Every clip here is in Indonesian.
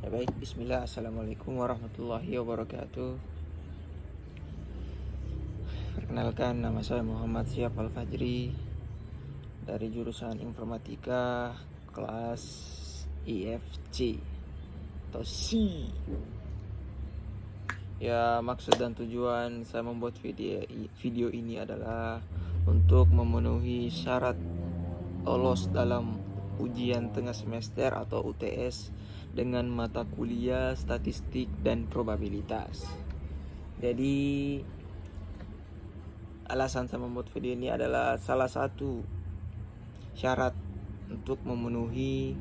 Ya baik, bismillah, assalamualaikum warahmatullahi wabarakatuh. Perkenalkan, nama saya Muhammad Syaf Al-Fajri dari jurusan Informatika kelas IFC atau C. Ya, maksud dan tujuan saya membuat video ini adalah untuk memenuhi syarat lolos dalam ujian tengah semester atau UTS dengan mata kuliah statistik dan probabilitas. Jadi alasan saya membuat video ini adalah salah satu syarat untuk memenuhi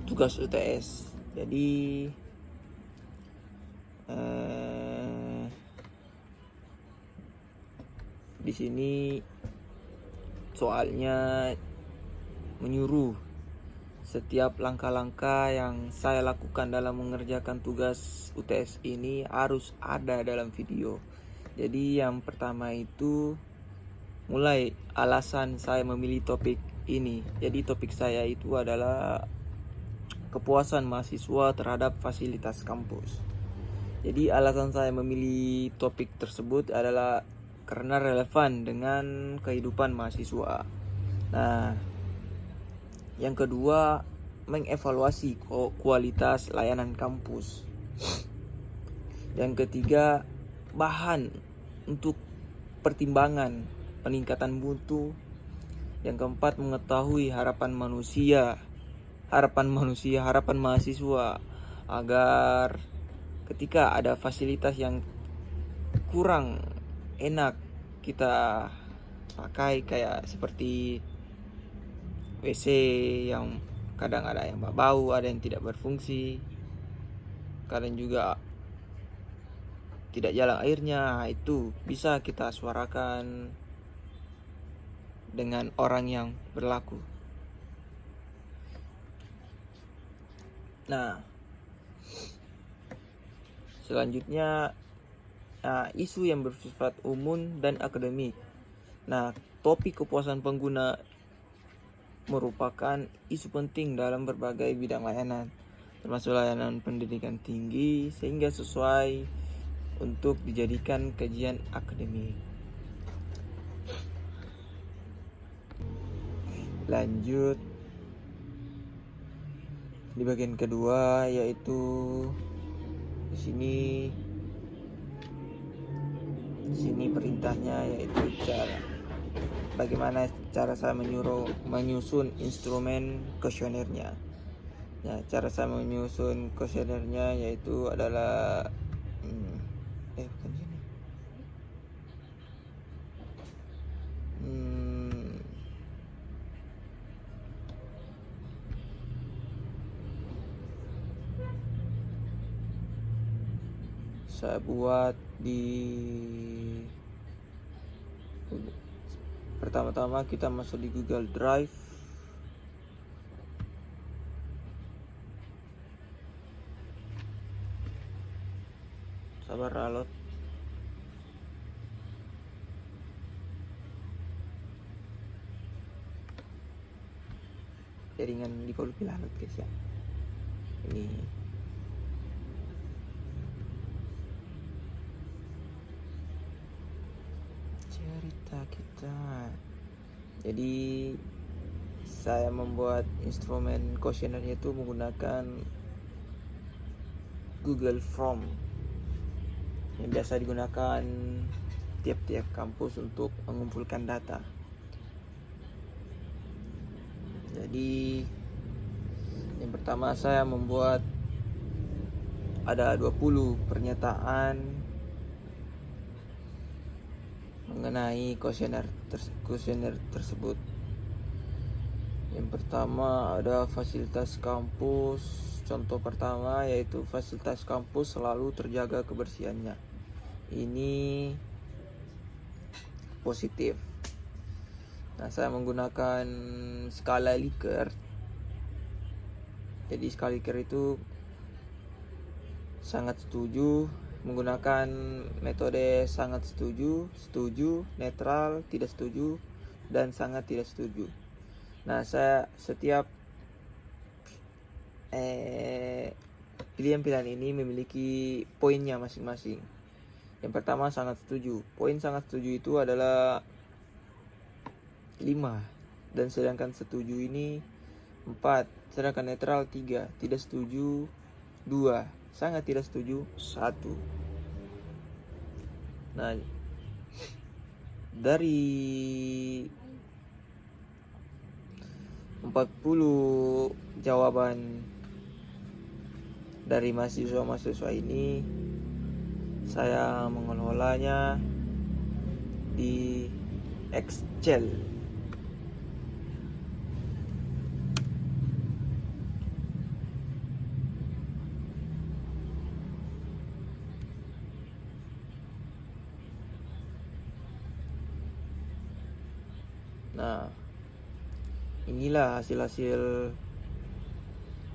tugas UTS. Jadi di sini soalnya menyuruh setiap langkah-langkah yang saya lakukan dalam mengerjakan tugas UTS ini harus ada dalam video. Jadi yang pertama itu mulai alasan saya memilih topik ini. Jadi topik saya itu adalah kepuasan mahasiswa terhadap fasilitas kampus. Jadi alasan saya memilih topik tersebut adalah karena relevan dengan kehidupan mahasiswa. Nah, yang kedua, mengevaluasi kualitas layanan kampus. Yang ketiga, bahan untuk pertimbangan peningkatan mutu. Yang keempat, mengetahui harapan mahasiswa agar ketika ada fasilitas yang kurang enak kita pakai, kayak seperti WC yang kadang ada yang bau, ada yang tidak berfungsi, kadang juga tidak jalan airnya, itu bisa kita suarakan dengan orang yang berlaku. Nah, selanjutnya isu yang bersifat umum dan akademik. Nah, topik kepuasan pengguna merupakan isu penting dalam berbagai bidang layanan, termasuk layanan pendidikan tinggi, sehingga sesuai untuk dijadikan kajian akademik. Lanjut di bagian kedua, yaitu di sini perintahnya, yaitu bagaimana cara saya menyusun instrumen kuesionernya. Ya, cara saya menyusun kuesionernya yaitu adalah saya buat pertama-tama kita masuk di Google Drive. Sabar alot. Jaringan di kolom alot guys ya. Ini cerita kita. Jadi saya membuat instrumen kuesionernya itu menggunakan Google Form yang biasa digunakan tiap-tiap kampus untuk mengumpulkan data. Jadi yang pertama saya membuat ada 20 pernyataan mengenai kuesioner tersebut. Yang pertama ada fasilitas kampus. Contoh pertama yaitu fasilitas kampus selalu terjaga kebersihannya. Ini positif. Nah, saya menggunakan skala Likert. Jadi skala Likert itu sangat setuju, menggunakan metode sangat setuju, setuju, netral, tidak setuju, dan sangat tidak setuju. Nah, saya setiap pilihan-pilihan ini memiliki poinnya masing-masing. Yang pertama, sangat setuju. Poin sangat setuju itu adalah 5, dan sedangkan setuju ini 4, sedangkan netral 3, tidak setuju 2, sangat tidak setuju 1. Nah, dari 40 jawaban dari mahasiswa-mahasiswa ini, saya mengelolanya di Excel. Nah, inilah hasil-hasil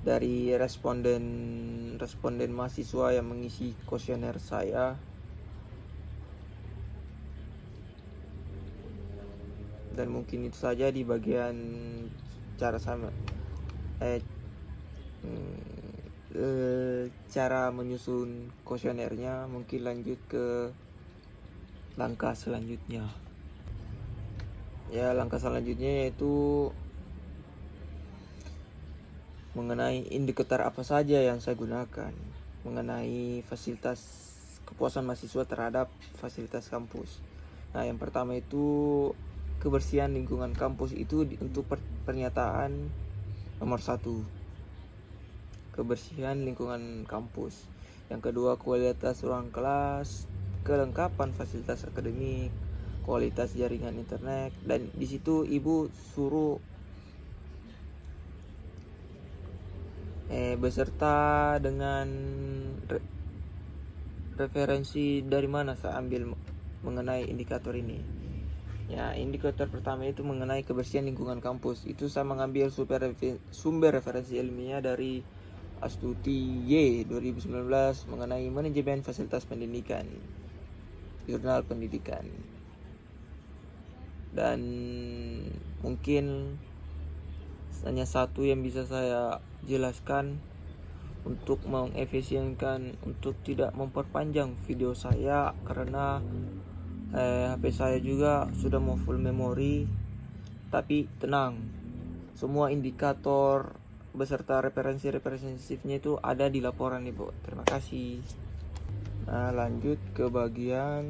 dari responden mahasiswa yang mengisi kuesioner saya. Dan mungkin itu saja di bagian cara cara menyusun kuesionernya. Mungkin lanjut ke langkah selanjutnya. Ya, langkah selanjutnya yaitu mengenai indikator apa saja yang saya gunakan mengenai fasilitas kepuasan mahasiswa terhadap fasilitas kampus. Nah, yang pertama itu kebersihan lingkungan kampus itu untuk pernyataan nomor 1. Kebersihan lingkungan kampus. Yang kedua, kualitas ruang kelas, kelengkapan fasilitas akademik, kualitas jaringan internet, dan di situ ibu suruh beserta dengan referensi dari mana saya ambil mengenai indikator ini. Ya, indikator pertama itu mengenai kebersihan lingkungan kampus. Itu saya mengambil sumber referensi ilmiah dari Astuti Y 2019 mengenai manajemen fasilitas pendidikan, jurnal pendidikan. Dan mungkin hanya satu yang bisa saya jelaskan untuk mengefisienkan, untuk tidak memperpanjang video saya, karena HP saya juga sudah mau full memori. Tapi tenang, semua indikator beserta referensinya itu ada di laporan ibu. Terima kasih. Nah, lanjut ke bagian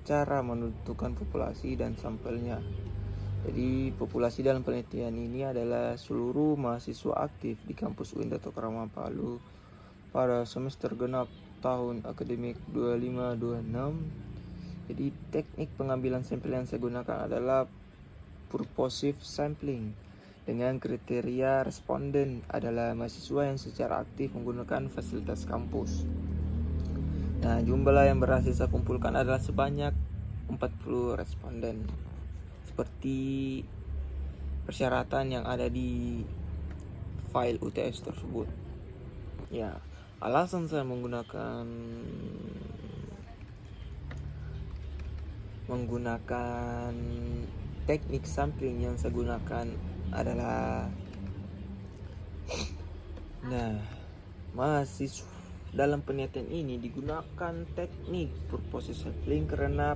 cara menentukan populasi dan sampelnya. Jadi populasi dalam penelitian ini adalah seluruh mahasiswa aktif di kampus UIN Dato Kramat Palu pada semester genap tahun akademik 25-26. Jadi teknik pengambilan sampel yang saya gunakan adalah purposive sampling dengan kriteria responden adalah mahasiswa yang secara aktif menggunakan fasilitas kampus. Nah, jumlah yang berhasil saya kumpulkan adalah sebanyak 40 responden. Seperti persyaratan yang ada di file UTS tersebut. Ya, alasan saya menggunakan teknik sampling yang saya gunakan adalah, mahasiswa dalam penelitian ini digunakan teknik purposive sampling karena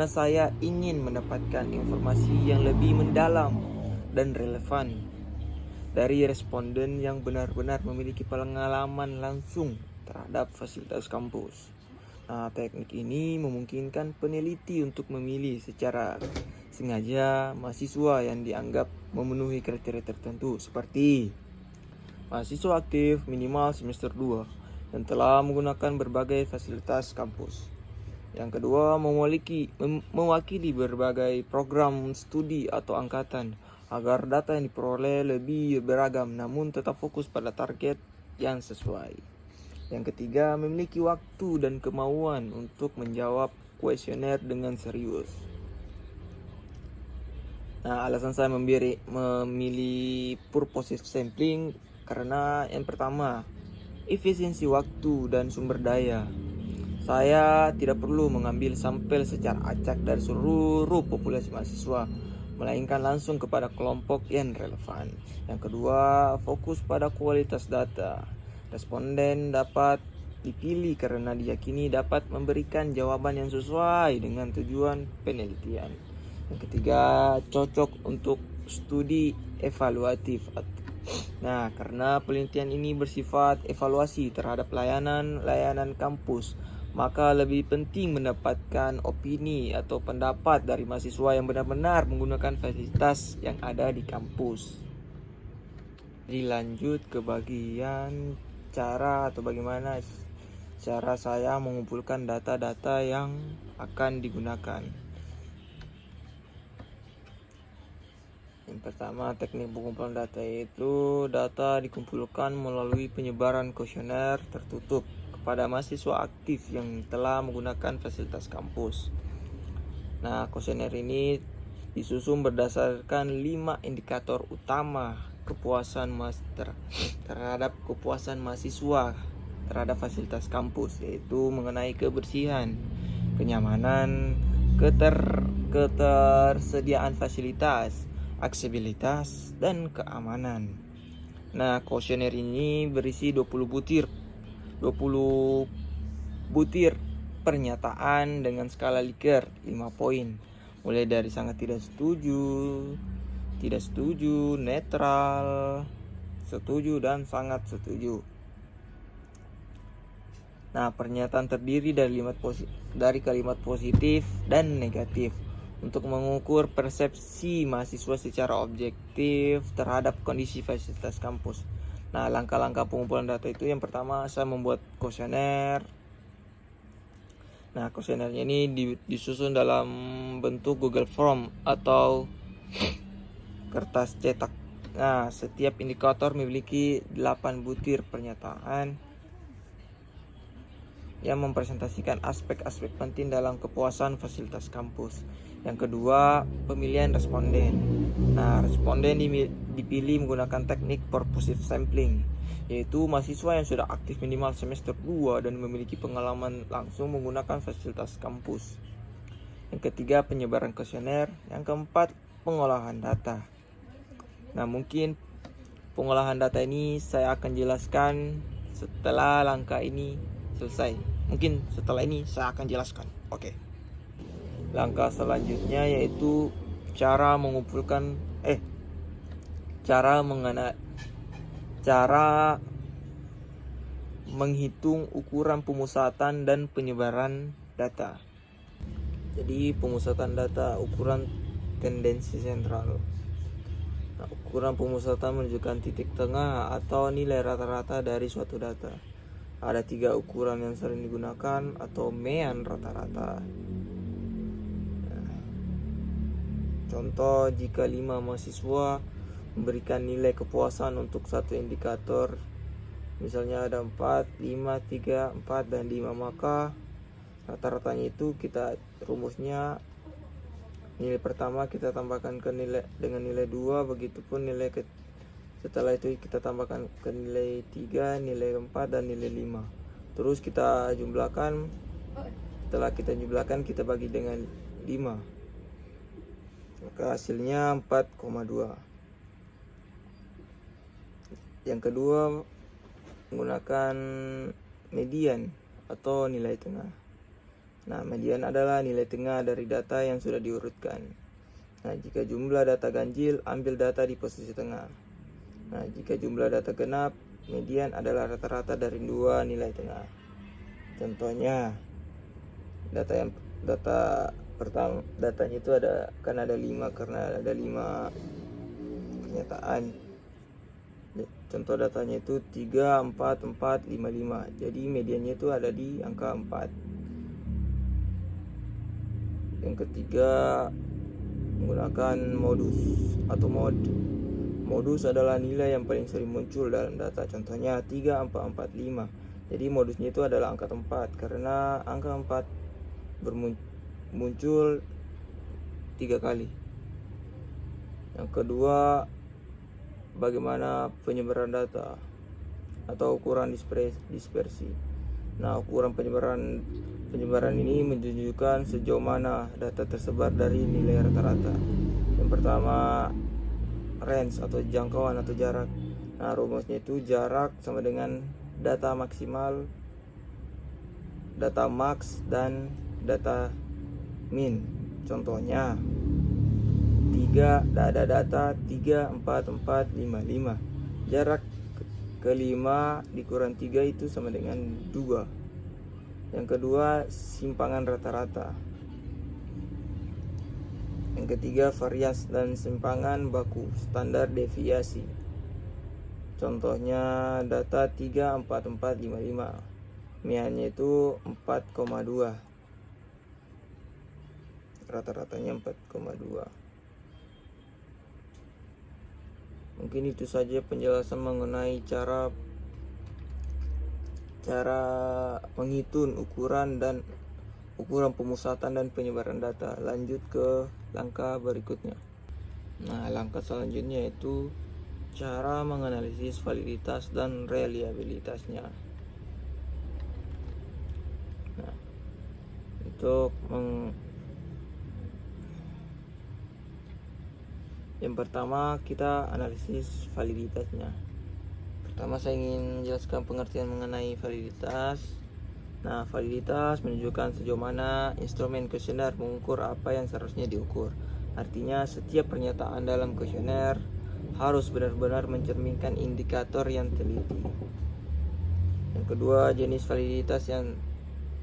saya ingin mendapatkan informasi yang lebih mendalam dan relevan dari responden yang benar-benar memiliki pengalaman langsung terhadap fasilitas kampus. Nah, teknik ini memungkinkan peneliti untuk memilih secara sengaja mahasiswa yang dianggap memenuhi kriteria tertentu, seperti mahasiswa aktif minimal semester 2 yang telah menggunakan berbagai fasilitas kampus. Yang kedua, mewakili berbagai program studi atau angkatan agar data yang diperoleh lebih beragam namun tetap fokus pada target yang sesuai. Yang ketiga, memiliki waktu dan kemauan untuk menjawab kuesioner dengan serius. Nah, alasan saya memilih purposive sampling karena yang pertama, efisiensi waktu dan sumber daya. Saya tidak perlu mengambil sampel secara acak dari seluruh populasi mahasiswa. melainkan langsung kepada kelompok yang relevan. Yang kedua, fokus pada kualitas data. Responden dapat dipilih karena diyakini dapat memberikan jawaban yang sesuai dengan tujuan penelitian. Yang ketiga, cocok untuk studi evaluatif. Nah, karena penelitian ini bersifat evaluasi terhadap layanan kampus, maka lebih penting mendapatkan opini atau pendapat dari mahasiswa yang benar-benar menggunakan fasilitas yang ada di kampus. Dilanjut ke bagian cara atau bagaimana cara saya mengumpulkan data-data yang akan digunakan. Yang pertama, teknik pengumpulan data itu data dikumpulkan melalui penyebaran kuesioner tertutup kepada mahasiswa aktif yang telah menggunakan fasilitas kampus. Nah, kuesioner ini disusun berdasarkan 5 indikator utama kepuasan terhadap kepuasan mahasiswa terhadap fasilitas kampus, yaitu mengenai kebersihan, kenyamanan, ketersediaan fasilitas, aksesibilitas, dan keamanan. Nah, kuesioner ini berisi 20 butir pernyataan dengan skala Likert 5 poin, mulai dari sangat tidak setuju, netral, setuju, dan sangat setuju. Nah, pernyataan terdiri dari kalimat positif dan negatif untuk mengukur persepsi mahasiswa secara objektif terhadap kondisi fasilitas kampus. Nah, langkah-langkah pengumpulan data itu yang pertama, saya membuat kuesioner. Nah, kuesionernya ini disusun dalam bentuk Google Form atau kertas cetak. Nah, setiap indikator memiliki 8 butir pernyataan yang mempresentasikan aspek-aspek penting dalam kepuasan fasilitas kampus. Yang kedua, pemilihan responden. Nah, responden dipilih menggunakan teknik purposive sampling, yaitu mahasiswa yang sudah aktif minimal semester 2 dan memiliki pengalaman langsung menggunakan fasilitas kampus. Yang ketiga, penyebaran kuesioner. Yang keempat, pengolahan data. Nah, mungkin pengolahan data ini saya akan jelaskan setelah langkah ini selesai. Mungkin setelah ini saya akan jelaskan. Oke. Langkah selanjutnya yaitu cara menghitung ukuran pemusatan dan penyebaran data. Jadi pemusatan data, ukuran tendensi sentral. Nah, ukuran pemusatan menunjukkan titik tengah atau nilai rata-rata dari suatu data. Ada 3 ukuran yang sering digunakan atau mean rata-rata. Contoh, jika 5 mahasiswa memberikan nilai kepuasan untuk satu indikator, misalnya ada 4, 5, 3, 4, dan 5, maka rata-ratanya itu kita rumusnya nilai pertama kita tambahkan ke nilai dengan nilai 2, begitupun setelah itu kita tambahkan ke nilai 3, nilai 4, dan nilai 5. Terus kita jumlahkan. Setelah kita jumlahkan, kita bagi dengan 5. Maka hasilnya 4,2. Yang kedua, menggunakan median atau nilai tengah. Nah, median adalah nilai tengah dari data yang sudah diurutkan. Nah, jika jumlah data ganjil, ambil data di posisi tengah. Nah, jika jumlah data genap, median adalah rata-rata dari 2 nilai tengah. Contohnya, datanya itu ada 5 karena ada 5 pernyataan. Contoh datanya itu 3, 4, 4, 5, 5. Jadi mediannya itu ada di angka 4. Yang ketiga, menggunakan modus atau mode. Modus adalah nilai yang paling sering muncul dalam data. Contohnya 3, 4, 4, 5. Jadi modusnya itu adalah angka 4 karena angka 4 muncul 3 kali. Yang kedua, bagaimana penyebaran data atau ukuran dispersi. Nah, ukuran penyebaran ini menunjukkan sejauh mana data tersebar dari nilai rata-rata. Yang pertama range atau jangkauan atau jarak. Nah, rumusnya itu jarak sama dengan data maksimal, data max, dan data min. Contohnya 3 ada data 3, 4, 4, 5, 5. Jarak ke 5 dikurang 3 itu sama dengan 2. Yang kedua simpangan rata-rata. Yang ketiga varians dan simpangan baku, standar deviasi. Contohnya data 3, 4, 4, 5, 5. MIA-nya itu 4,2. Rata-ratanya 4,2. Mungkin itu saja penjelasan mengenai cara menghitung ukuran pemusatan dan penyebaran data. Lanjut ke langkah berikutnya. Nah, langkah selanjutnya yaitu cara menganalisis validitas dan reliabilitasnya. Nah, yang pertama kita analisis validitasnya. Pertama saya ingin menjelaskan pengertian mengenai validitas. Nah, validitas menunjukkan sejauh mana instrumen kuesioner mengukur apa yang seharusnya diukur. Artinya setiap pernyataan dalam kuesioner harus benar-benar mencerminkan indikator yang teliti. Yang kedua, jenis validitas yang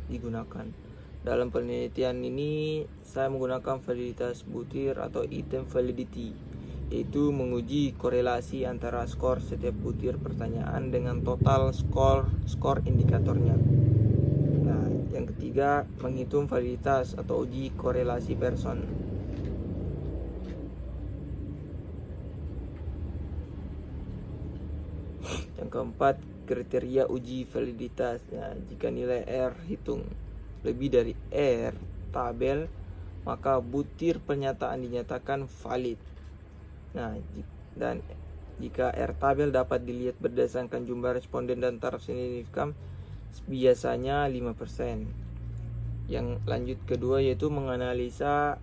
digunakan. Dalam penelitian ini saya menggunakan validitas butir atau item validity, yaitu menguji korelasi antara skor setiap butir pertanyaan dengan total skor indikatornya. Nah, yang ketiga, menghitung validitas atau uji korelasi Pearson. Yang keempat, kriteria uji validitas. Nah, jika nilai R hitung lebih dari R tabel, maka butir pernyataan dinyatakan valid. Nah, dan jika R tabel dapat dilihat berdasarkan jumlah responden dan taraf signifikan, biasanya 5%. Yang lanjut kedua yaitu menganalisa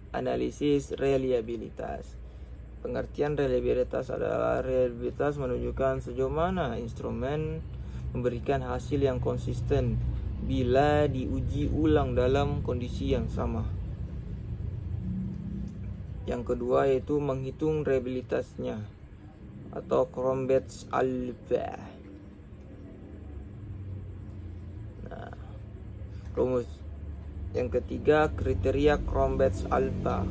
analisis reliabilitas. Pengertian reliabilitas adalah reliabilitas menunjukkan sejauh mana instrumen memberikan hasil yang konsisten bila diuji ulang dalam kondisi yang sama. Yang kedua yaitu menghitung reliabilitasnya atau Cronbach's alpha. Nah, rumus yang ketiga, kriteria Cronbach's alpha.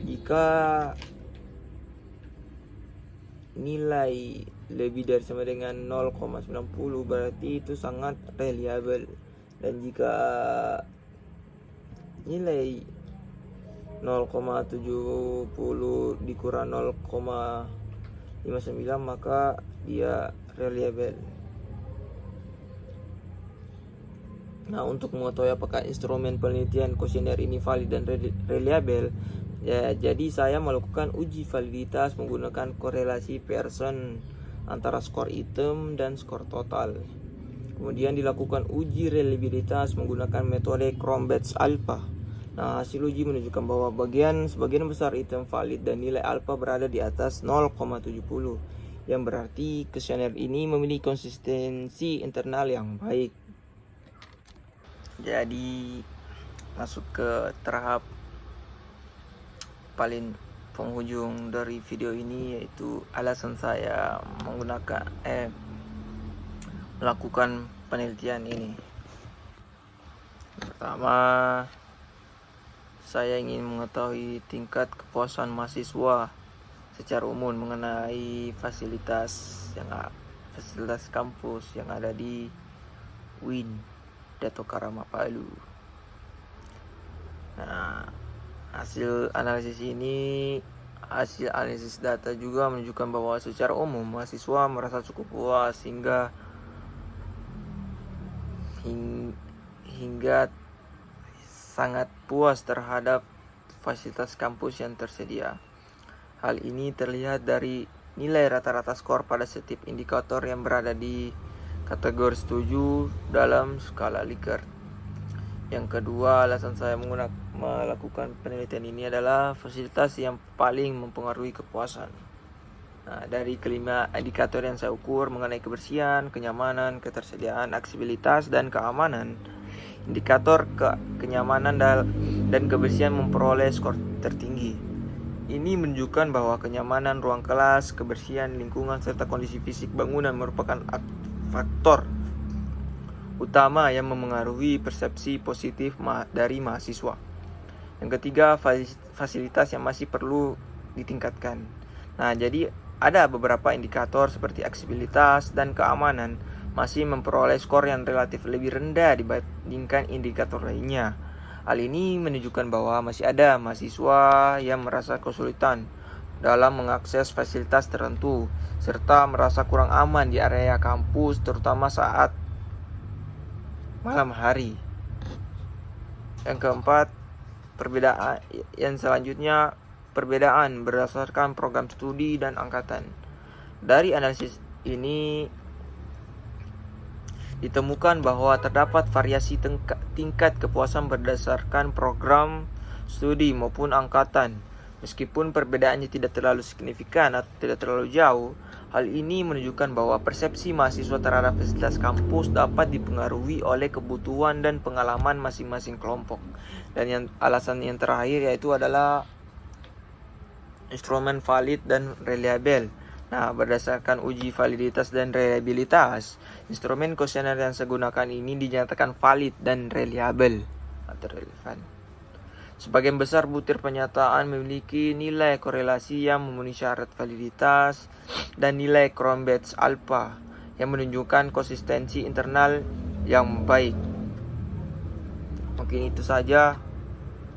Jika nilai lebih dari sama dengan 0,90 berarti itu sangat reliable, dan jika nilai 0,70 dikurang 0,59 maka dia reliable. Nah, untuk mengetahui apakah instrumen penelitian kuesioner ini valid dan reliable, ya, jadi saya melakukan uji validitas menggunakan korelasi Pearson antara skor item dan skor total. Kemudian dilakukan uji reliabilitas menggunakan metode Cronbach's alpha. Nah, hasil uji menunjukkan bahwa sebagian besar item valid dan nilai alpha berada di atas 0,70, yang berarti kuesioner ini memiliki konsistensi internal yang baik. Jadi masuk ke tahap paling penghujung dari video ini, yaitu alasan saya melakukan penelitian ini. Pertama, saya ingin mengetahui tingkat kepuasan mahasiswa secara umum mengenai fasilitas kampus yang ada di UIN Dato Karama Palu. Nah, hasil analisis data juga menunjukkan bahwa secara umum mahasiswa merasa cukup puas hingga sangat puas terhadap fasilitas kampus yang tersedia. Hal ini terlihat dari nilai rata-rata skor pada setiap indikator yang berada di kategori setuju dalam skala Likert. Yang kedua, alasan saya melakukan penelitian ini adalah fasilitas yang paling mempengaruhi kepuasan. Nah, dari kelima indikator yang saya ukur mengenai kebersihan, kenyamanan, ketersediaan, aksesibilitas, dan keamanan, indikator kenyamanan dan kebersihan memperoleh skor tertinggi. Ini menunjukkan bahwa kenyamanan ruang kelas, kebersihan lingkungan, serta kondisi fisik bangunan merupakan faktor utama yang memengaruhi persepsi positif dari mahasiswa. Yang ketiga, fasilitas yang masih perlu ditingkatkan. Nah, jadi ada beberapa indikator seperti aksesibilitas dan keamanan masih memperoleh skor yang relatif lebih rendah dibandingkan indikator lainnya. Hal ini menunjukkan bahwa masih ada mahasiswa yang merasa kesulitan dalam mengakses fasilitas tertentu, serta merasa kurang aman di area kampus, terutama saat malam hari. Yang keempat, perbedaan berdasarkan program studi dan angkatan. Dari analisis ini ditemukan bahwa terdapat variasi tingkat kepuasan berdasarkan program studi maupun angkatan. Meskipun perbedaannya tidak terlalu signifikan atau tidak terlalu jauh, hal ini menunjukkan bahwa persepsi mahasiswa terhadap fasilitas kampus dapat dipengaruhi oleh kebutuhan dan pengalaman masing-masing kelompok. Dan alasan yang terakhir yaitu adalah instrumen valid dan reliable. Nah, berdasarkan uji validitas dan reliabilitas, instrumen kuesioner yang saya gunakan ini dinyatakan valid dan reliable atau relevan. Sebagian besar butir pernyataan memiliki nilai korelasi yang memenuhi syarat validitas dan nilai Cronbach's alpha yang menunjukkan konsistensi internal yang baik. Mungkin itu saja.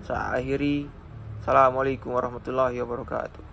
Saya akhiri. Assalamualaikum warahmatullahi wabarakatuh.